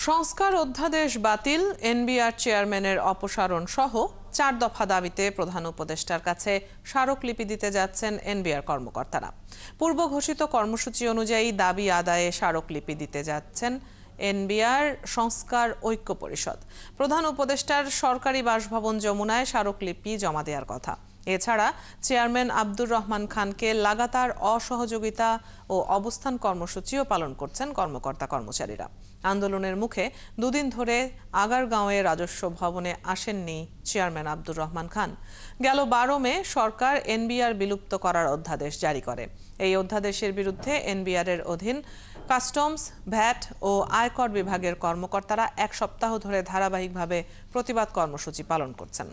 সংস্কার অধ্যাদেশ বাতিল, এনবিআর চেয়ারম্যানের অপসারণ সহ 4 দফা দাবিতে প্রধান উপদেষ্টার কাছে স্মারকলিপি দিতে যাচ্ছেন এনবিআর কর্মকর্তারা। পূর্ব ঘোষিত কর্মসূচি অনুযায়ী দাবি আদায়ে স্মারকলিপি দিতে যাচ্ছেন এনবিআর সংস্কার ঐক্য পরিষদ। প্রধান উপদেষ্টার সরকারি বাসভবন যমুনায় স্মারকলিপি জমা দেওয়ার কথা। এছাড়া চেয়ারম্যান আব্দুর রহমান খানকে লাগাতার অসহযোগিতা ও অবস্থান কর্মসূচিও পালন করছেন কর্মকর্তা কর্মচারীরা। আন্দোলনের মুখে দুদিন ধরে আগারগাঁওয়ে রাজস্ব ভবনে আসেননি চেয়ারম্যান আব্দুর রহমান খান। গেল 12 মে সরকার এনবিআর বিলুপ্ত করার অধ্যাদেশ জারি করে। এই অধ্যাদেশের বিরুদ্ধে এনবিআর-এর অধীন কাস্টমস, ভ্যাট ও আয়কর বিভাগের কর্মকর্তারা 1 সপ্তাহ ধরে ধারাবাহিকভাবে প্রতিবাদ কর্মসূচি পালন করছেন।